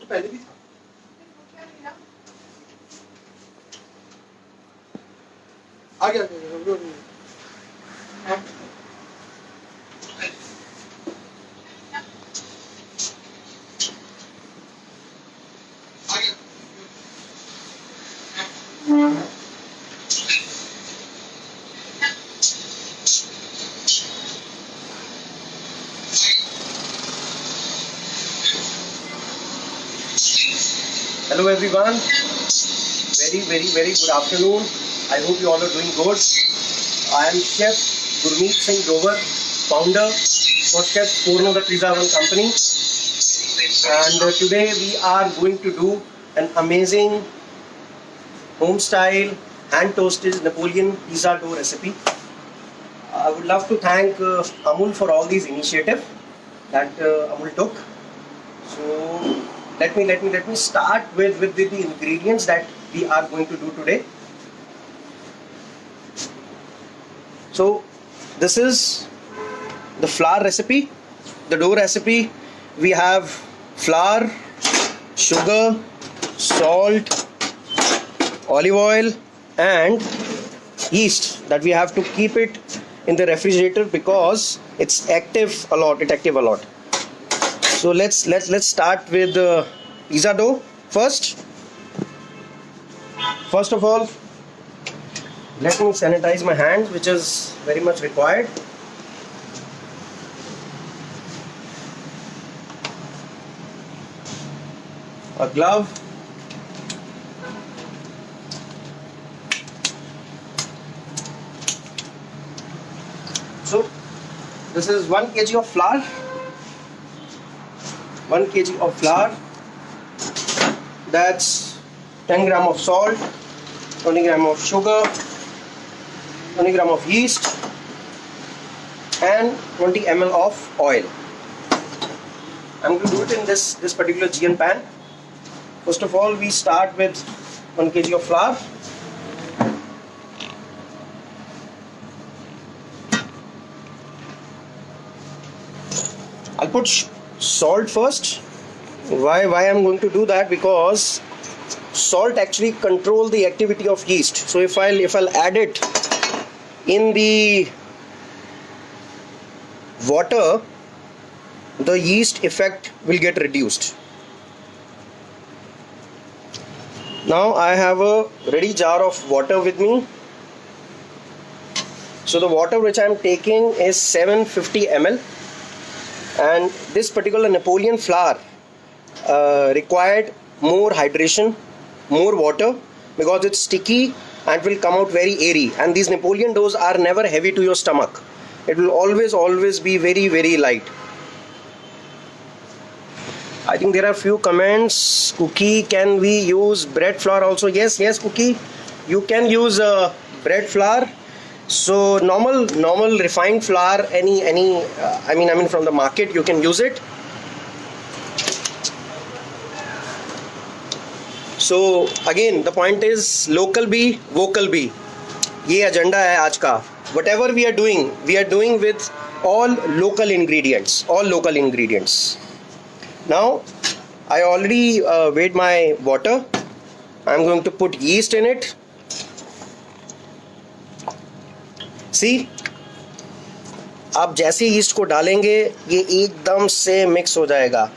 तो पहले भी था। आ गया Hello everyone, very good afternoon. I hope you all are doing good. I am Chef Gurmeet Singh Dover, founder for Chef Porno the Pizza One company, and today we are going to do an amazing home style hand toasted Napoleon pizza dough recipe. I would love to thank Amul for all these initiative that Amul took. So let me start with the ingredients that we are going to do today. So this is the flour recipe, the dough recipe. We have flour, sugar, salt, olive oil and yeast that we have to keep it in the refrigerator because it's active a lot. So let's start with the pizza dough first. First of all, let me sanitize my hands, which is very much required. A glove. So this is 1 kg of flour. 1 kg of flour, that's 10 gram of salt, 20 gram of sugar, 20 gram of yeast and 20 ml of oil. I'm going to do it in this particular GN pan. First of all, we start with 1 kg of flour. I'll put salt first. Why I'm going to do that? Because salt actually control the activity of yeast. So if I'll add it in the water, the yeast effect will get reduced. Now I have a ready jar of water with me. So the water which I am taking is 750 ml. And this particular Napoleon flour required more hydration, more water, because it's sticky and will come out very airy. And these Napoleon doughs are never heavy to your stomach. It will always be very light. I think there are few comments. Cookie, can we use bread flour also? Yes, Cookie, you can use bread flour. So normal refined flour, any I mean from the market, you can use it. So again, the point is local bhi, vocal bhi. ये agenda है आज का. Whatever we are doing with all local ingredients. Now I already weighed my water. I'm going to put yeast in it. See, आप जैसे yeast को डालेंगे ये एकदम से मिक्स हो जाएगा.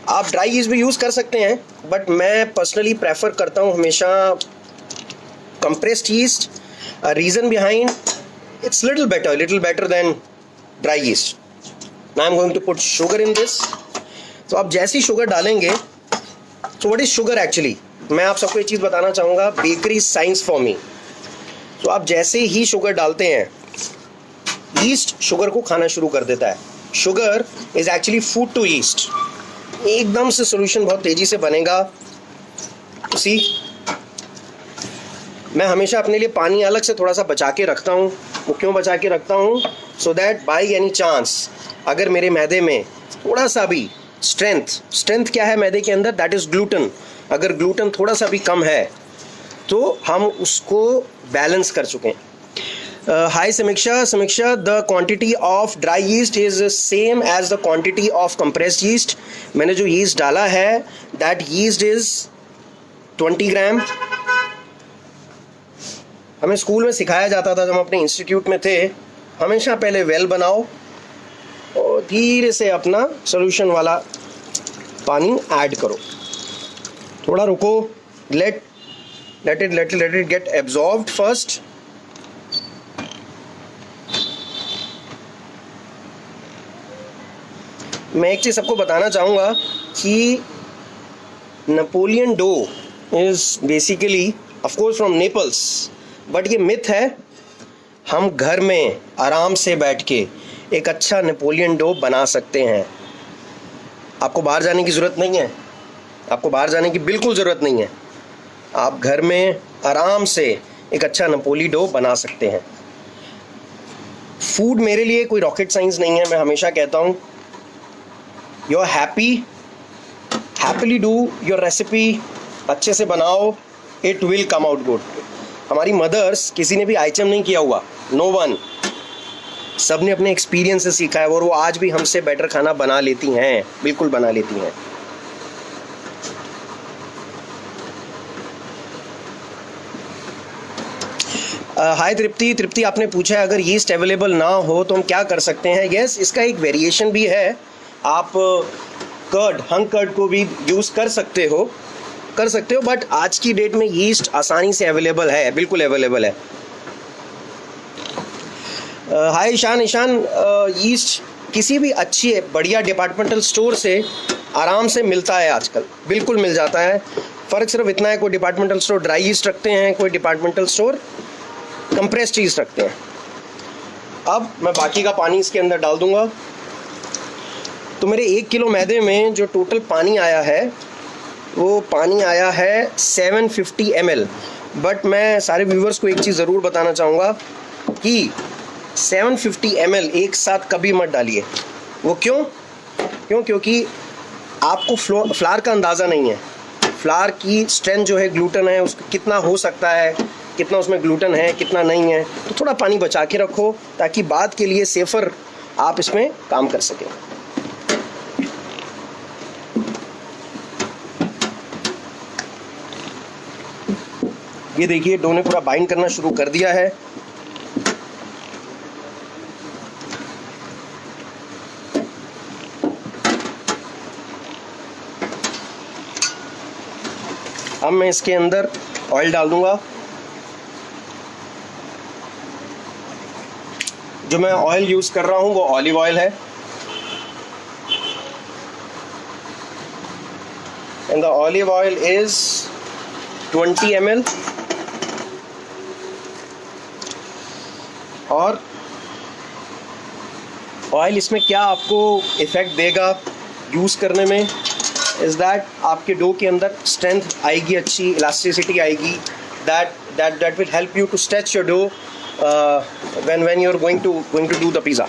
आप ड्राई यीस्ट भी यूज़ कर सकते हैं, बट मैं पर्सनली प्रेफर करता हूँ हमेशा compressed yeast. Reason behind, it's little better than dry yeast. Now I'm going to put sugar in this. तो आप जैसी शुगर डालेंगे, so what is sugar actually? मैं आप सबको एक चीज़ बताना चाहूँगा, बेकरी साइंस फॉर मी. तो आप जैसे ही शुगर डालते हैं, यीस्ट शुगर को खाना शुरू कर देता है. Sugar is actually food to yeast. एकदम से सॉल्यूशन बहुत तेजी से बनेगा. सी, मैं हमेशा अपने लिए पानी अलग से थोड़ा सा बचा के रखता हूँ. वो क्यों बचा के रखता हूँ? So that by any chance अगर मेरे मैदे में थोड़ा सा भी स्ट्रेंथ क्या है मैदे के अंदर, दैट इज ग्लूटन. अगर ग्लूटन थोड़ा सा भी कम है तो हम उसको बैलेंस कर चुके हैं. Hi Samiksha, the quantity of dry yeast is same as the quantity of compressed yeast. मैंने जो yeast डाला है, that yeast is 20 ग्राम. हमें स्कूल में सिखाया जाता था जब हम अपने इंस्टीट्यूट में थे, हमेशा पहले वेल बनाओ और धीरे से अपना सोल्यूशन वाला पानी ऐड करो. थोड़ा रुको, let it get absorbed first. मैं एक चीज़ सबको बताना चाहूँगा कि Neapolitan dough is basically of course from Naples, but ये मिथ है. हम घर में आराम से बैठ के एक अच्छा नेपोलियन डो बना सकते हैं. आपको बाहर जाने की ज़रूरत नहीं है, आपको बाहर जाने की बिल्कुल ज़रूरत नहीं है. आप घर में आराम से एक अच्छा नेपोली डो बना सकते हैं. फूड मेरे लिए कोई रॉकेट साइंस नहीं है. मैं हमेशा कहता हूँ, you are happily do your recipe, अच्छे से बनाओ, it will come out good. हमारी मदर्स किसी ने भी आइटम नहीं किया हुआ, नो वन, सब ने अपने एक्सपीरियंस से सीखा है और वो आज भी हमसे बेटर खाना बना लेती हैं, बिल्कुल बना लेती हैं. हाय तृप्ति, आपने पूछा है अगर यीस्ट अवेलेबल ना हो तो हम क्या कर सकते हैं. यस, इसका एक वेरिएशन भी है. आप हंग कर्ड को भी यूज़ कर सकते हो, बट आज की डेट में यीस्ट आसानी से अवेलेबल है, बिल्कुल अवेलेबल है. हाय ईशान, यीस्ट किसी भी अच्छी बढ़िया डिपार्टमेंटल स्टोर से आराम से मिलता है आजकल, बिल्कुल मिल जाता है. फ़र्क सिर्फ इतना है, कोई डिपार्टमेंटल स्टोर ड्राई यीस्ट रखते हैं, कोई डिपार्टमेंटल स्टोर कंप्रेस्ड यीस्ट रखते हैं. अब मैं बाकी का पानी इसके अंदर डाल दूंगा. तो मेरे 1 किलो मैदे में जो टोटल पानी आया है वो पानी आया है 750 ml. बट मैं सारे व्यूवर्स को एक चीज़ ज़रूर बताना चाहूँगा कि 750 ml एक साथ कभी मत डालिए. वो क्योंकि आपको फ्लावर का अंदाज़ा नहीं है. फ्लावर की स्ट्रेंथ जो है, ग्लूटेन है, उसका कितना हो सकता है, कितना उसमें ग्लूटेन है, कितना नहीं है. तो थोड़ा पानी बचा के रखो ताकि बाद के लिए सेफ़र आप इसमें काम कर सकें. ये देखिए डो ने पूरा बाइंड करना शुरू कर दिया है. अब मैं इसके अंदर ऑयल डाल दूंगा. जो मैं ऑयल यूज कर रहा हूं वो ऑलिव ऑयल है. And the olive oil is 20 ml. और ऑयल इसमें क्या आपको इफ़ेक्ट देगा यूज़ करने में, इज़ दैट आपके डो के अंदर स्ट्रेंथ आएगी, अच्छी इलास्टिसिटी आएगी. That will help you to stretch your dough when you're going to do the pizza.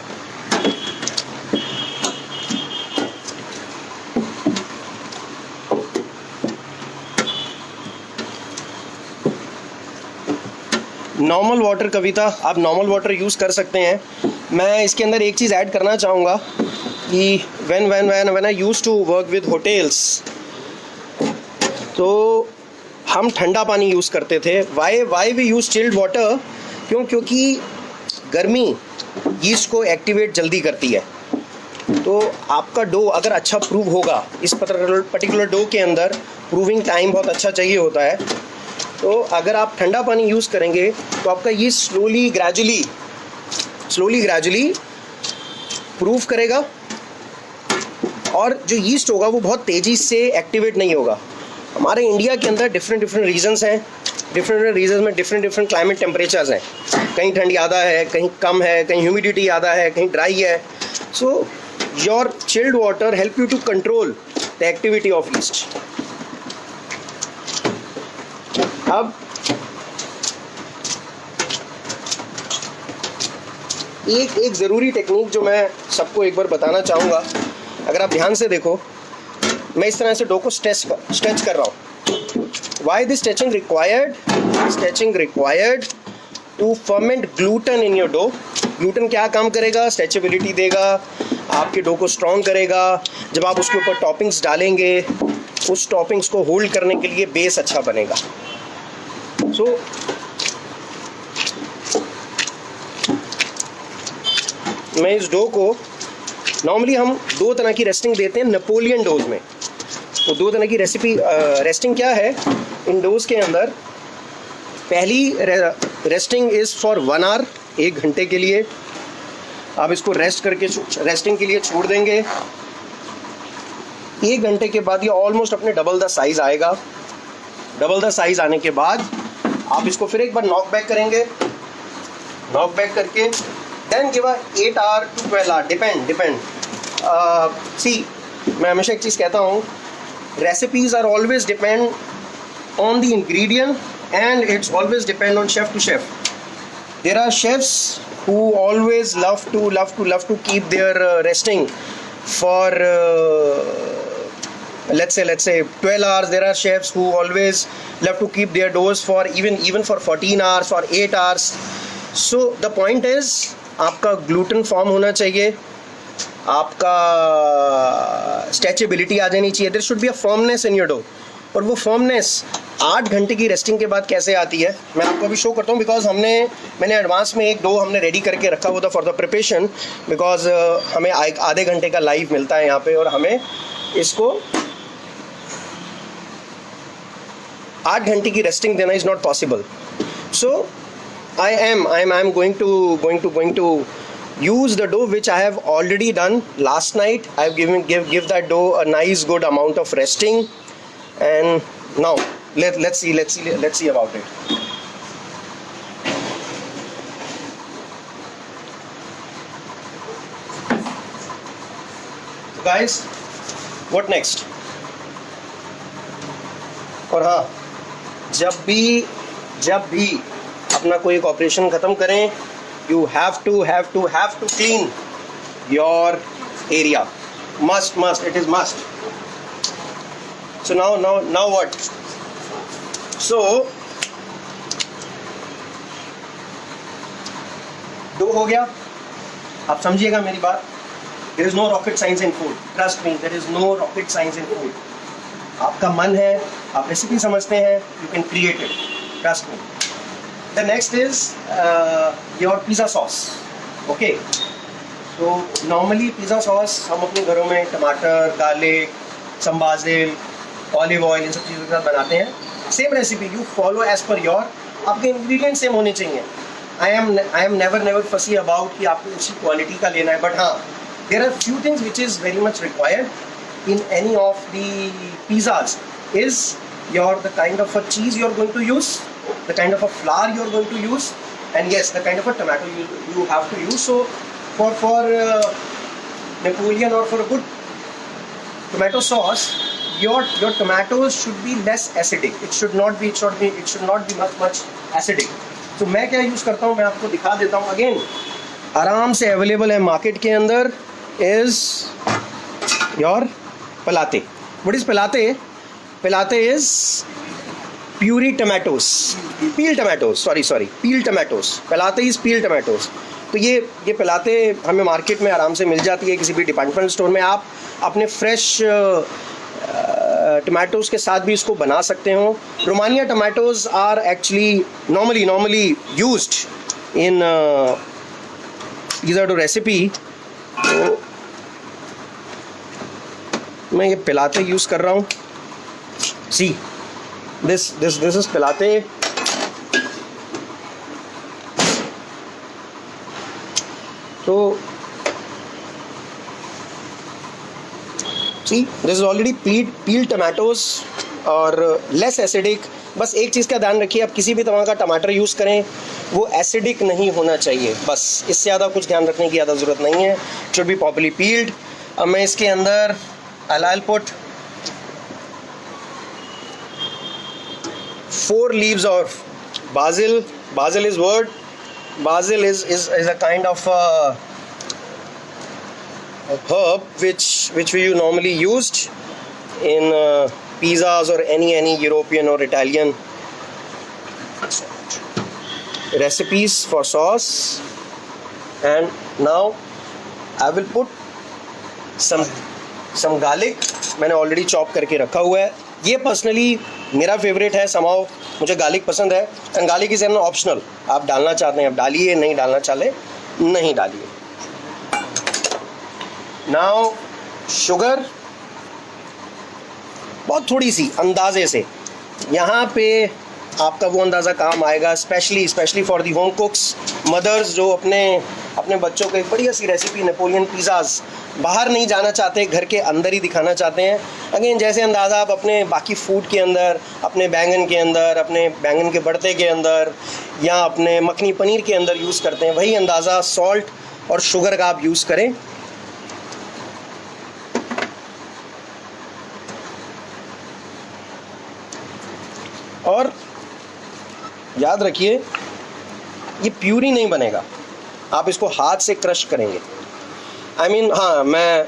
Normal water, Kavita, आप नॉर्मल वाटर यूज़ कर सकते हैं. मैं इसके अंदर एक चीज़ ऐड करना चाहूँगा कि when I used to work with hotels, तो हम ठंडा पानी यूज़ करते थे. why we use chilled water? क्योंकि गर्मी यीस्ट को एक्टिवेट जल्दी करती है. तो आपका डो अगर अच्छा प्रूव होगा, इस पर्टिकुलर डो के अंदर प्रूविंग टाइम बहुत अच्छा चाहिए होता है. तो अगर आप ठंडा पानी यूज़ करेंगे तो आपका यीस्ट स्लोली ग्रेजुअली प्रूव करेगा और जो यीस्ट होगा वो बहुत तेज़ी से एक्टिवेट नहीं होगा. हमारे इंडिया के अंदर डिफरेंट रीजन्स हैं. डिफरेंट रीजन्स में डिफरेंट क्लाइमेट टेम्परेचर्स हैं. कहीं ठंड ज़्यादा है, कहीं कम है, कहीं ह्यूमिडिटी ज़्यादा है, कहीं ड्राई है. So your chilled water help you to control the activity of yeast. अब एक ज़रूरी टेक्निक जो मैं सबको एक बार बताना चाहूँगा, अगर आप ध्यान से देखो, मैं इस तरह से डो को स्ट्रेच कर रहा हूँ. Why this stretching required? Stretching required to ferment gluten in your dough. Gluten क्या काम करेगा? स्ट्रेचेबिलिटी देगा, आपके डो को स्ट्रॉन्ग करेगा। जब आप उसके ऊपर टॉपिंग्स डालेंगे, उस टॉपिंग्स को होल्ड करने के लिए बेस अच्छा बनेगा। सो मैं इस डो को नॉर्मली हम 2 तरह की रेस्टिंग देते हैं नेपोलियन डोज में। तो 2 तरह की रेस्टिंग क्या है इन डोज के अंदर? पहली रेस्टिंग इज़ फॉर 1 आवर, 1 घंटे के लिए आप इसको रेस्टिंग के लिए छोड़ देंगे। 1 घंटे के बाद ये ऑलमोस्ट अपने डबल द साइज़ आएगा। डबल द साइज़ आने के बाद आप इसको फिर एक बार नॉक बैक करेंगे। नॉक बैक करके then give 8 hour to 12 hour, depend. See, मैं हमेशा एक चीज़ कहता हूँ, recipes are always depend on the ingredient and it's always depend on chef to chef. There are chefs who always love to keep their resting for let's say 12 hours. There are chefs who always love to keep their doughs for even for 14 hours or 8 hours. So the point is, आपका gluten form होना चाहिए, आपका stretchability आ जानी चाहिए। There should be a firmness in your dough. और वो firmness 8 घंटे की रेस्टिंग के बाद कैसे आती है मैं आपको अभी शो करता हूँ। बिकॉज मैंने एडवांस में एक डो हमने रेडी करके रखा हुआ था फॉर द प्रिपरेशन। बिकॉज हमें आधे घंटे का लाइव मिलता है यहाँ पे, और हमें इसको 8 घंटे की रेस्टिंग देना is not possible. So I am going to use the dough which I have already done last night. I have give that dough a nice good amount of resting. And now let's see about it. Guys, what next? और हाँ, जब भी अपना कोई एक operation खत्म करें, you have to clean your area. Must, it is must. So now what? So dough हो गया। आप समझिएगा मेरी बात, there is no rocket science in food. Trust me, there is no rocket science in food. आपका मन है, आप रेसिपी समझते हैं, you can create it. Trust me. The next is your pizza sauce. Okay. So normally pizza sauce हम अपने घरों में टमाटर, garlic, some basil, olive oil, इन सब चीज़ों के साथ बनाते हैं। Same recipe you follow as per your, आपके इंग्रेडिएंट सेम होने चाहिए। I am never fussy about कि आपको उसी क्वालिटी का लेना है। बट हाँ, there are few things which is very much required in any of the pizzas is the kind of a cheese you are going to use, the kind of a flour you are going to use, and yes the kind of a tomato you have to use. So for Napoleon or for a good tomato sauce, your tomatoes should be less acidic. It should not be much acidic. तो मैं क्या use करता हूँ, मैं आपको दिखा देता हूँ। अगेन आराम से अवेलेबल है मार्केट के अंदर, is your pelati. What is pelati? Pelati is puree tomatoes, peel tomatoes, sorry peel tomatoes. Pelati is peel tomatoes. तो ये पलाते हमें मार्केट में आराम से मिल जाती है, किसी भी डिपार्टमेंटल स्टोर में। आप अपने फ्रेश टमाटोज़ के साथ भी इसको बना सकते हो। Romania tomatoes are actually normally used in these two recipe. तो मैं ये पिलाते यूज़ कर रहा हूँ। सी दिस इज़ पिलाते। तो see this is already peeled tomatoes और लेस एसिडिक। बस एक चीज़ का ध्यान रखिए, आप किसी भी तरह का टमाटर यूज़ करें वो एसिडिक नहीं होना चाहिए, बस इससे ज़्यादा कुछ ध्यान रखने की ज़्यादा ज़रूरत नहीं है। It should be properly peeled. अब मैं इसके अंदर I'll put 4 leaves of basil. Basil is word. Basil is a kind of a herb which we normally used in pizzas or any European or Italian. recipes for sauce, and now I will put some garlic. मैंने already chop करके रखा हुआ है. ये personally मेरा favourite है. समाओ मुझे garlic पसंद है. And garlic is an optional. आप डालना चाहते हैं आप डालिए, नहीं डालना चाहे नहीं डालिए. नाउ शुगर बहुत थोड़ी सी अंदाजे से. यहाँ पे आपका वो अंदाज़ा काम आएगा, specially for the home cooks, mothers जो अपने बच्चों को एक बढ़िया सी रेसिपी नेपोलियन पिज़्ज़ाज़ बाहर नहीं जाना चाहते, घर के अंदर ही दिखाना चाहते हैं. अगेन जैसे अंदाज़ा आप अपने बाकी फूड के अंदर, अपने बैंगन के अंदर, अपने बैंगन के भरते के अंदर या अपने मखनी पनीर के अंदर यूज़ करते हैं, वही अंदाज़ा सॉल्ट और शुगर का आप यूज़ करें. और याद रखिए ये प्यूरी नहीं बनेगा, आप इसको हाथ से क्रश करेंगे. हाँ, मैं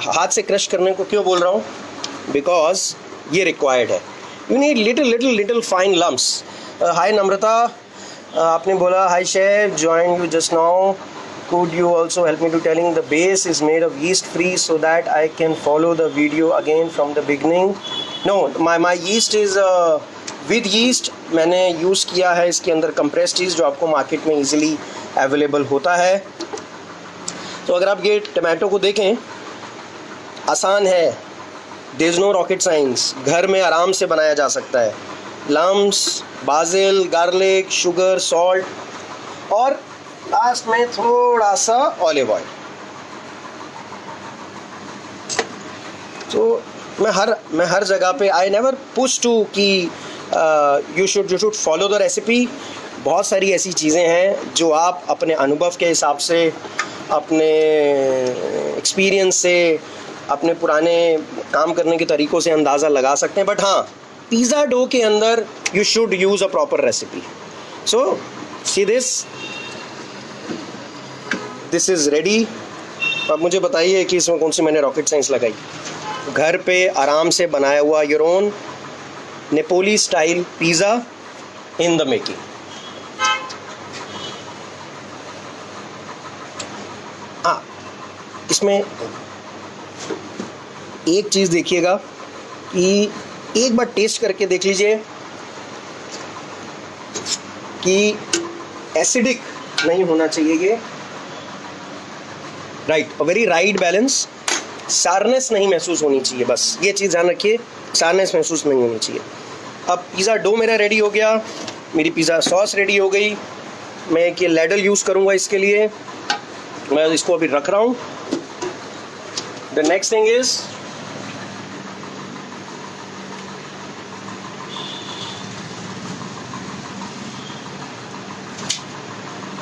हाथ से क्रश करने को क्यों बोल रहा हूँ, बिकॉज ये रिक्वायर्ड है. You need little fine lumps. Hi Namrata, आपने बोला hi chef, join you just now, could you also help me to telling the base is made of yeast free so that I can follow the video again from the beginning. No, my yeast is with yeast. मैंने use किया है इसके अंदर compressed yeast जो आपको market में easily available होता है. तो अगर आप ये टमाटो को देखें, आसान है, there is no rocket science, घर में आराम से बनाया जा सकता है. लम्स, बाजिल, गार्लिक, शुगर, सॉल्ट और लास्ट में थोड़ा सा ऑलिव ऑयल. तो मैं हर जगह पे आई नेवर पुश टू कि you should follow the recipe. बहुत सारी ऐसी चीज़ें हैं जो आप अपने अनुभव के हिसाब से, अपने एक्सपीरियंस से, अपने पुराने काम करने के तरीक़ों से अंदाज़ा लगा सकते हैं. बट हाँ, पिज़्ज़ा डो के अंदर you should use a proper recipe. So see this is ready. अब मुझे बताइए कि इसमें कौन सी मैंने रॉकेट साइंस लगाई. घर पे आराम से बनाया हुआ your own Napoli style pizza in the making. हाँ, इसमें एक चीज़ देखिएगा कि एक बार टेस्ट करके देख लीजिए कि एसिडिक नहीं होना चाहिए ये. Right, very right balance. सारनेस नहीं महसूस होनी चाहिए, बस ये चीज़ ध्यान रखिए, सारनेस महसूस नहीं होनी चाहिए. अब पिज़्ज़ा डो मेरा रेडी हो गया, मेरी पिज़्ज़ा सॉस रेडी हो गई. मैं एक ये लैडल यूज़ करूँगा इसके लिए. मैं इसको अभी रख रहा हूँ. The next thing is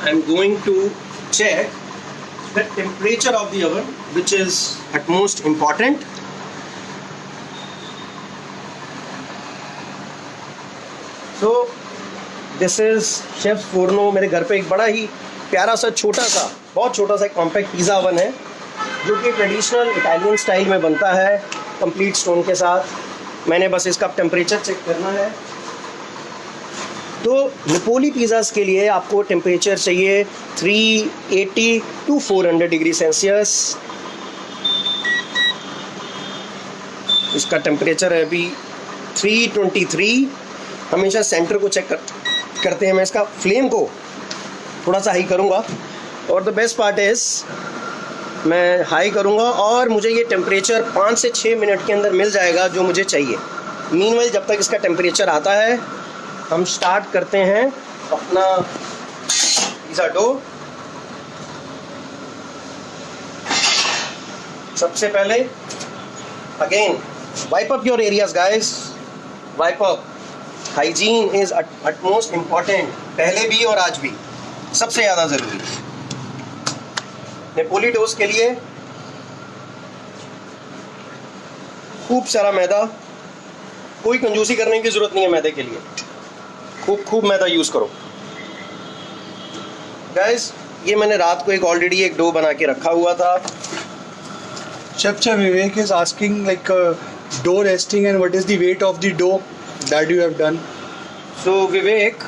I am going to check the temperature of the oven, which is at most important. So this is Chef's Forno. मेरे घर पे एक बड़ा ही प्यारा सा छोटा सा बहुत छोटा सा कॉम्पैक्ट पिज़्ज़ा ओवन है जो कि ट्रेडिशनल इटालियन स्टाइल में बनता है कंप्लीट स्टोन के साथ. मैंने बस इसका टेम्परेचर चेक करना है. तो नेपोली पिज़्ज़ास के लिए आपको टेम्परेचर चाहिए 380 to 400 डिग्री सेल्सियस. इसका टेम्परेचर है अभी 323. हमेशा सेंटर को चेक करते हैं. मैं इसका फ्लेम को थोड़ा सा हाई करूँगा और द बेस्ट पार्ट इज़ मैं हाई करूँगा और मुझे ये टेम्परेचर 5 से 6 मिनट के अंदर मिल जाएगा जो मुझे चाहिए. मीनवाइल जब तक इसका टेम्परेचर आता है हम स्टार्ट करते हैं अपना पिज़्ज़ा डो. सबसे पहले again wipe up your areas guys, wipe up. Hygiene is utmost important, पहले भी और आज भी सबसे ज़्यादा ज़रूरी. नेपोली डोस के लिए खूब सारा मैदा, कोई कंजूसी करने की ज़रूरत नहीं है मैदे के लिए. खूब मैदा यूज़ करो गाइस. ये मैंने रात को ऑलरेडी एक डो बना के रखा हुआ था. Chef Vivek is asking like dough resting and what is the weight of the dough that you have done. So Vivek,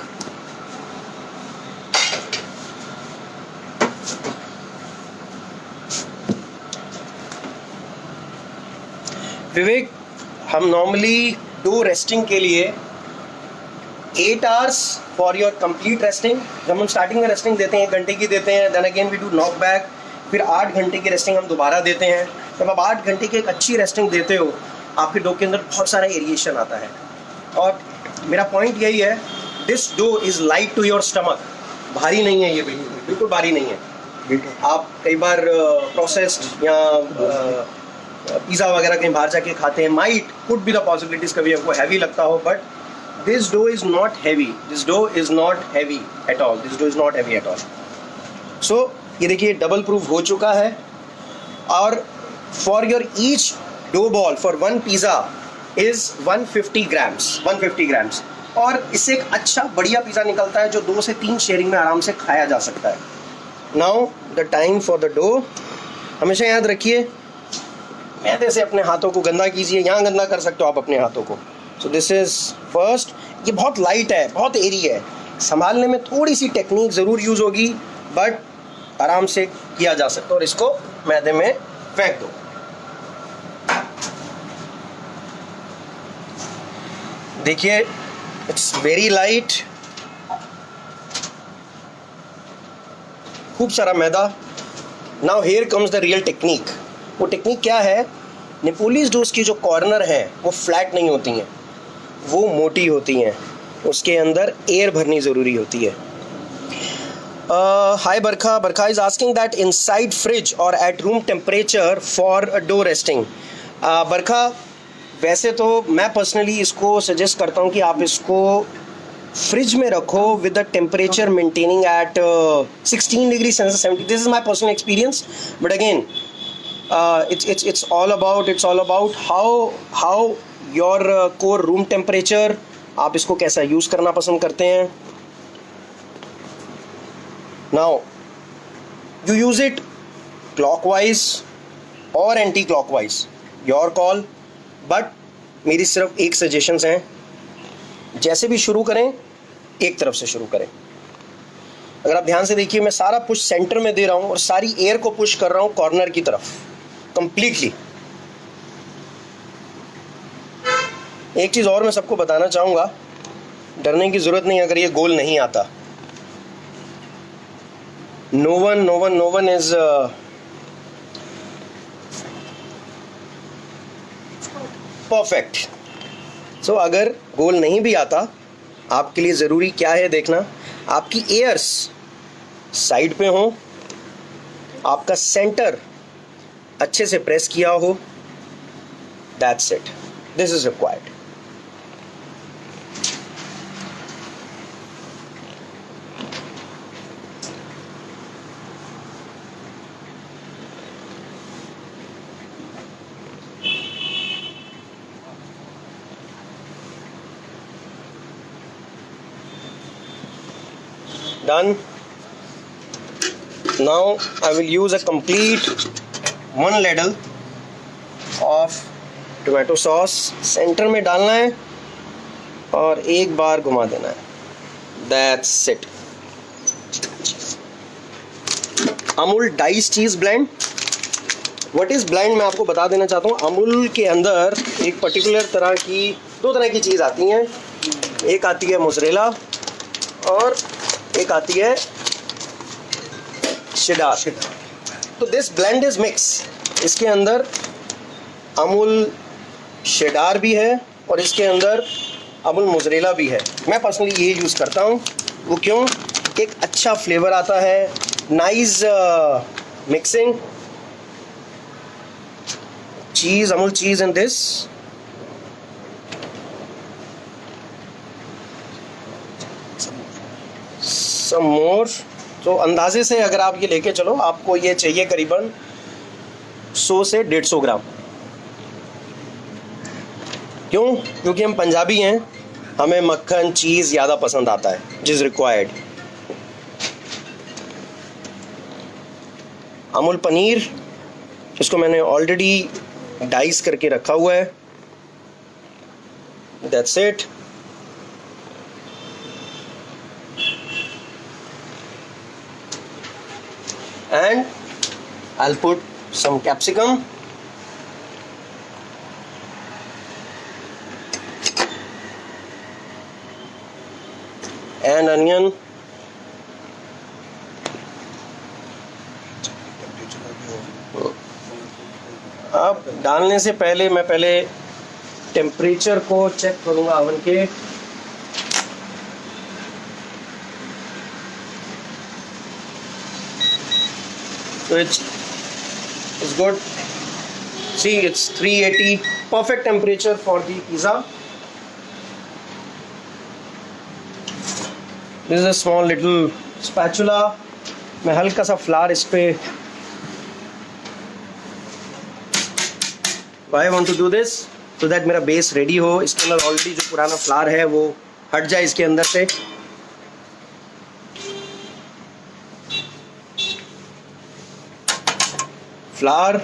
विवेक, हम नॉर्मली डो रेस्टिंग के लिए 8 hours for your complete resting, जब हम स्टार्टिंग में रेस्टिंग देते हैं 1 घंटे की देते हैं, then again we do knock back, फिर 8 घंटे की रेस्टिंग हम दोबारा देते हैं। जब आप 8 घंटे की एक अच्छी रेस्टिंग देते हो, आपके डो के अंदर बहुत सारा एरिएशन आता है। और मेरा पॉइंट यही है, this dough is light to your stomach, भारी नहीं है ये, बिल्कुल भारी नहीं है। आप कई बार प्रोसेस्ड या पिज़्ज़ा वगैरह कहीं बाहर जाके खाते हैं, might could be the possibilities कभी आपको हैवी लगता हो, but this dough is not heavy, this dough is not heavy at all, this dough is not heavy at all. So ये देखिए डबल प्रूफ हो चुका है। और for your each dough ball for 1 pizza is 150 grams, 150 grams. और इससे एक अच्छा बढ़िया पिज़्ज़ा निकलता है जो 2 से 3 शेयरिंग में आराम से खाया जा सकता है। Now the time for the dough. हमेशा याद रखिए, मैदे से अपने हाथों को गंदा कीजिए, यहाँ गंदा कर सकते हो आप अपने हाथों को। So this is first. ये बहुत लाइट है, बहुत एरी है, संभालने में थोड़ी सी टेक्निक ज़रूर यूज़ होगी, बट आराम से किया जा सकता है। और इसको मैदे में फेंक दो। देखिए इट्स वेरी लाइट, खूब सारा मैदा। Now here comes the real technique. वो टेक्निक क्या है? नेपोलिस डोस की जो कॉर्नर है वो फ्लैट नहीं होती हैं, वो मोटी होती हैं, उसके अंदर एयर भरनी ज़रूरी होती है। Hi Barkha, Barkha is asking that inside fridge और at room temperature for dough resting. Barkha, वैसे तो मैं पर्सनली इसको सजेस्ट करता हूँ कि आप इसको फ्रिज में रखो with the temperature maintaining at 16 degree Celsius 70। This is my personal experience, but again it's all about how your core room temperature, आप इसको कैसा यूज़ करना पसंद करते हैं। now you use it clockwise और anti clockwise, your call, but मेरी सिर्फ एक सजेशंस हैं, जैसे भी शुरू करें एक तरफ से शुरू करें। अगर आप ध्यान से देखिए, मैं सारा पुश सेंटर में दे रहा हूँ और सारी एयर को पुश कर रहा हूँ कॉर्नर की तरफ कंप्लीटली। एक चीज़ और मैं सबको बताना चाहूँगा, डरने की ज़रूरत नहीं अगर ये गोल नहीं आता। No one is perfect. So अगर गोल नहीं भी आता, आपके लिए ज़रूरी क्या है देखना, आपकी एयर्स साइड पे हो, आपका सेंटर अच्छे से प्रेस किया हो, that's it, this is required. Done. Now I will use a complete 1 ladle of tomato sauce। Centre में डालना है और एक बार घुमा देना है, that's it। Amul dice cheese blend. What is blend मैं आपको बता देना चाहता हूँ। अमूल के अंदर एक पर्टिकुलर तरह की, 2 तरह की चीज़ आती हैं, एक आती है मोज़रेला और एक आती है शेडार। तो दिस ब्लेंड इज मिक्स, इसके अंदर अमूल शेडार भी है और इसके अंदर अमूल मोज़रेला भी है। मैं पर्सनली ये यूज़ करता हूँ। वो क्यों? एक अच्छा फ्लेवर आता है, nice mixing. Cheese, Amul cheese in this, some more. तो अंदाजे से अगर आप ये लेके चलो, आपको ये चाहिए करीबन 100 से 150 ग्राम। क्यों? क्योंकि हम पंजाबी हैं, हमें मक्खन चीज़ ज़्यादा पसंद आता है, जिज रिक्वायर्ड। अमूल पनीर, इसको मैंने ऑलरेडी डाइस करके रखा हुआ है, that's it. and I'll put some capsicum and onion. अब डालने से पहले मैं टेम्परेचर को चेक करूंगा ओवन के। तो it's good. See it's 380, perfect temperature for the pizza. This is a small little spatula. मैं हल्का सा फ्लावर इस पे, Why I want to do this? So that मेरा बेस रेडी हो। इसके अंदर ऑलरेडी जो पुराना फ्लावर है वो हट जाए इसके अंदर से। Flower,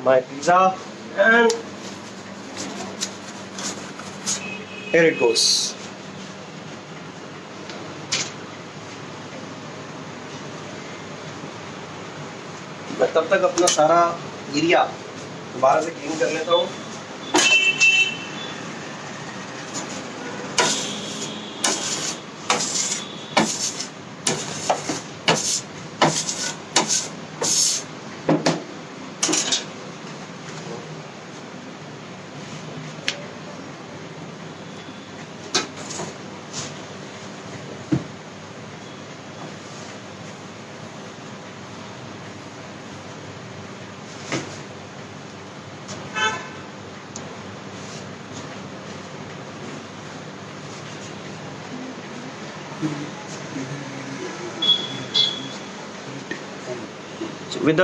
my pizza, and here it goes. मैं तब तक अपना सारा एरिया दोबारा से क्लीन कर लेता हूँ।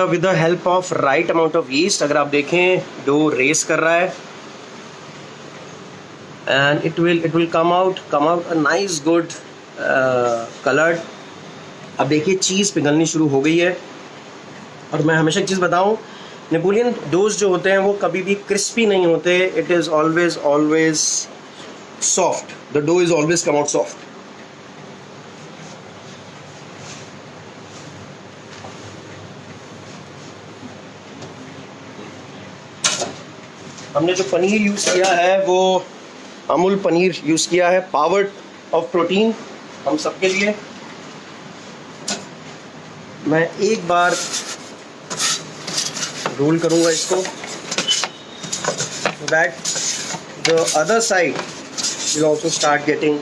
With the help of right amount of yeast, अगर आप देखें डो रेस कर रहा है and it will come out a nice good coloured. अब देखिए चीज़ पिघलनी शुरू हो गई है। और मैं हमेशा एक चीज़ बताऊं, नेपोलियन डोज जो होते हैं वो कभी भी क्रिस्पी नहीं होते। It is always soft. The dough is always come out soft. हमने जो पनीर यूज़ किया है वो अमूल पनीर यूज़ किया है, पावर्ड ऑफ प्रोटीन हम सबके लिए। मैं एक बार रोल करूंगा इसको, so that the other side will also start getting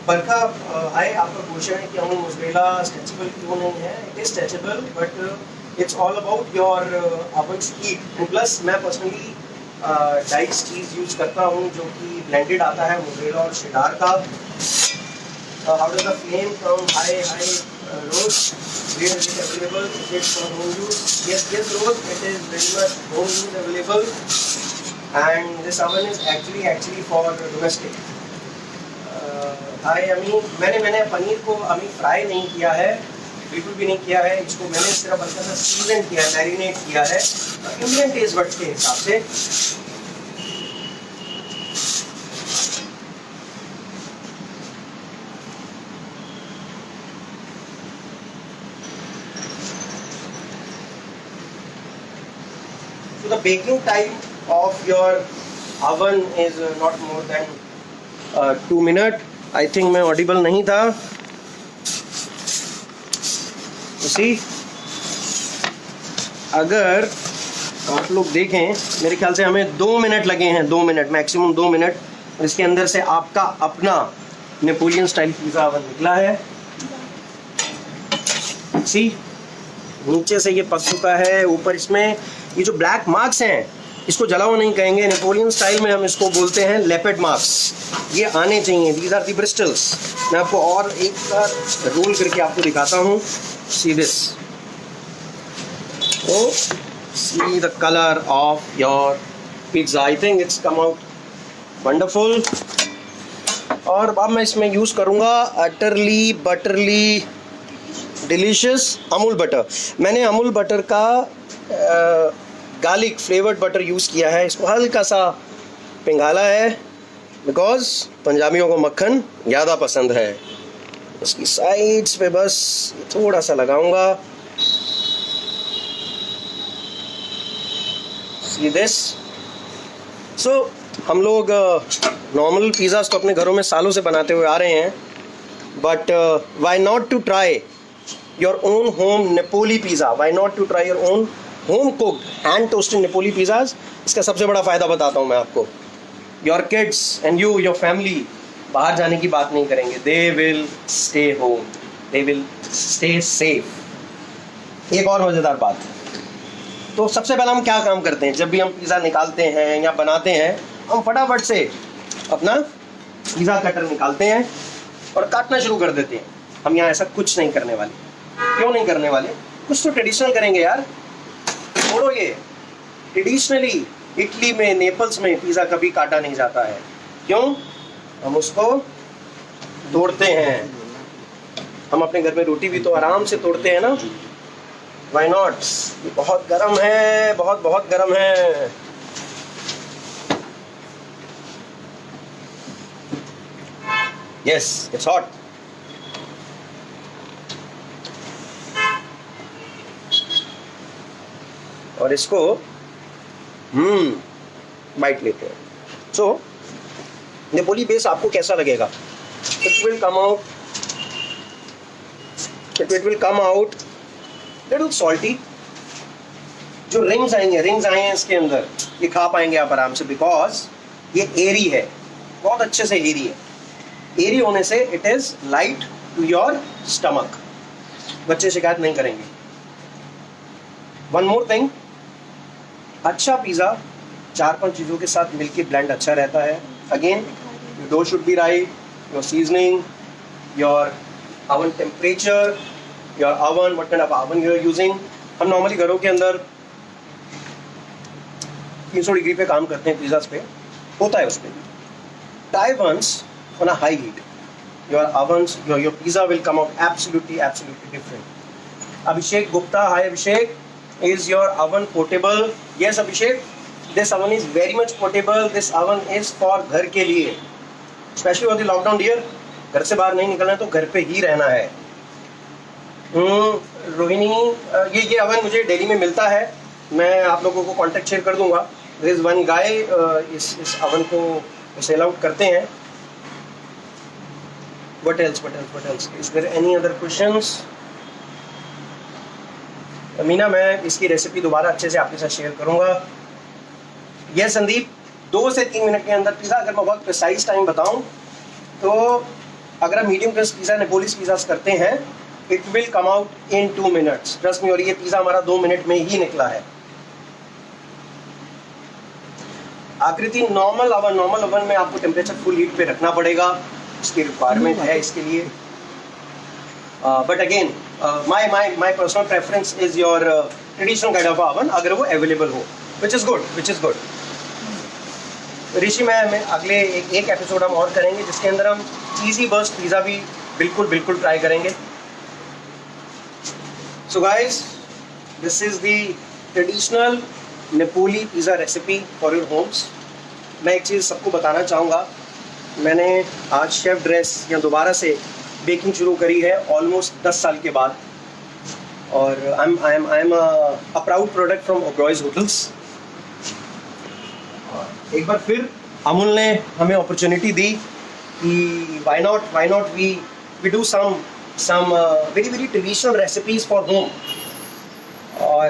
बरखा। हाय, आपका क्वेश्चन है कि अमूल मोज़रेला स्ट्रेचेबल क्यों नहीं है? It is stretchable but it's all about your oven heat. And plus मैं पर्सनली डाइस चीज़ यूज़ करता हूँ जो कि ब्लेंडेड आता है मोज़रेला और शेडार का। How does the flame from high rose, where is it available? Is it for home use? Yes Rose, it is very much home use available, and this oven is actually for domestic. हाय अमी, मैंने पनीर को अभी fry नहीं किया है, बिल्कुल भी नहीं किया है। इसको मैंने सिर्फ हल्का सा सीजन किया है, मैरिनेट किया है इंडियन टेस्ट बड्स के हिसाब से। So the baking time of your oven is not more than 2 minutes. I think मैं ऑडिबल नहीं था। सी, अगर आप लोग देखें, मेरे ख्याल से हमें 2 मिनट लगे हैं, 2 मिनट मैक्सिमम 2 मिनट। और इसके अंदर से आपका अपना नेपोलियन स्टाइल पिज़्ज़ा ओवन निकला है। सी, नीचे से ये पक चुका है, ऊपर इसमें ये जो ब्लैक मार्क्स हैं इसको जला हुआ नहीं कहेंगे, नेपोलियन स्टाइल में हम इसको बोलते हैं लेपर्ड मार्क्स। ये आने चाहिए, दीज आर दी ब्रिस्टल्स। मैं आपको और एक बार रोल करके आपको दिखाता हूँ। See this, o see the colour of your pizza. I think it's come out wonderful. और अब मैं इसमें यूज़ करूँगा utterly butterly delicious Amul butter. मैंने अमूल बटर का गार्लिक फ्लेवर्ड बटर यूज़ किया है। इसको हल्का सा पिघाला है बिकॉज पंजाबियों को मक्खन ज़्यादा पसंद है। इसकी साइड्स पे बस थोड़ा सा लगाऊंगा। See this. सो हम लोग नॉर्मल पिज़्ज़ाज तो अपने घरों में सालों से बनाते हुए आ रहे हैं, but why not to try your own home Napoli pizza? Why not to try your own home cooked hand toasted Napoli pizzas? इसका सबसे बड़ा फ़ायदा बताता हूँ मैं आपको। Your kids and you, your family बाहर जाने की बात नहीं करेंगे। They will stay home, they will stay safe. एक और मज़ेदार बात, तो सबसे पहले हम क्या काम करते हैं जब भी हम पिज़्ज़ा निकालते हैं या बनाते हैं? हम फटाफट से अपना पिज़्ज़ा कटर निकालते हैं और काटना शुरू कर देते हैं। हम यहाँ ऐसा कुछ नहीं करने वाले। क्यों नहीं करने वाले? कुछ तो ट्रेडिशनल करेंगे यार। छोड़ो ये। ट्रेडिशनली इटली में, नेपल्स में पिज़्ज़ा कभी काटा नहीं जाता है। क्यों? हम उसको तोड़ते हैं। हम अपने घर में रोटी भी तो आराम से तोड़ते हैं ना। Why not? ये बहुत गर्म है, बहुत बहुत गर्म है। Yes, it's hot. और इसको बाइट लेते हैं। सो नेपोली बेस आपको कैसा लगेगा? It will come out. It will come out little salty। जो रिंग्स आए हैं इसके अंदर, ये खा पाएंगे आप आराम से, बिकॉज ये एरी है, बहुत अच्छे से एरी है। एरी होने से it is light to your stomach. बच्चे शिकायत नहीं करेंगे। वन मोर थिंग, अच्छा पिज़्ज़ा 4-5 चीज़ों के साथ मिलके ब्लेंड अच्छा रहता है। Again, your dough should be right, your seasoning, your oven temperature, your oven, what kind of oven you are using. हम नॉर्मली घरों के अंदर 300 डिग्री पे काम करते हैं पिज़्ज़ास पे, होता है उसमें। Try once on a high heat, your ovens, your pizza will come out absolutely different। Abhishek Gupta, hi Abhishek, is your oven portable? Yes Abhishek, this oven is very much portable। This oven is for घर के लिए, especially for the lockdown year। घर से बाहर नहीं निकलना है तो घर पे ही रहना है। रोहिणी, ये अवन मुझे दिल्ली में मिलता है, मैं आप लोगों को कॉन्टैक्ट शेयर कर दूंगा। देयर इज वन गाय इस अवन को सेल आउट करते हैं। What else? Is there any other questions? Meena, मैं इसकी रेसिपी दोबारा अच्छे से आपके साथ शेयर करूंगा। यस संदीप, 2 से 3 मिनट के अंदर पिज़्ज़ा, अगर मैं बहुत प्रिसाइज टाइम बताऊं तो अगर आप medium crust pizza Napolis pizzas करते हैं, it will come out in 2 minutes, trust me. और ये पिज़्ज़ा हमारा 2 मिनट में ही निकला है। आकृति, नॉर्मल ओवन में आपको टेम्परेचर फुल हीट पे रखना पड़ेगा, इसकी रिक्वायरमेंट है इसके लिए। But again my personal preference is your traditional kind of oven, अगर वो अवेलेबल हो, विच इज़ गुड। ऋषि, मैं अगले एक एपिसोड हम और करेंगे जिसके अंदर हम चीज़ी बर्स्ट पिज़्ज़ा भी बिल्कुल ट्राई करेंगे। So guys, this is the traditional Napoli pizza recipe for your homes. मैं एक चीज़ सबको बताना चाहूँगा, मैंने आज शेफ ड्रेस या दोबारा से बेकिंग शुरू करी है ऑलमोस्ट 10 साल के बाद, और I am a proud product from Oberoi's hotels. एक बार फिर अमूल ने हमें अपॉर्चुनिटी दी कि why not we do some very traditional recipes for home, और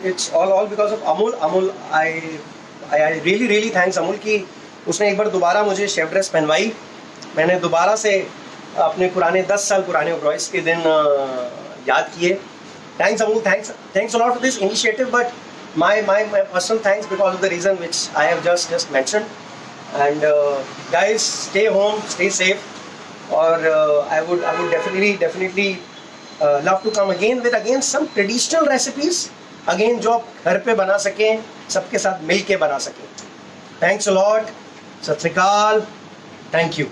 it's all because of Amul. I really thanks Amul कि उसने एक बार दोबारा मुझे शेफ ड्रेस पहनवाई। मैंने दोबारा से अपने पुराने 10 साल पुराने ओबरॉयज के दिन याद किए। Thanks Amul, thanks a lot for this initiative, but my personal thanks because of the reason which I have just mentioned। And guys, stay home, stay safe, or I would definitely love to come again with some traditional recipes again जो आप घर पे बना सकें, सबके साथ मिल के बना सकें। Thanks a lot, सत श्री अकाल, thank you।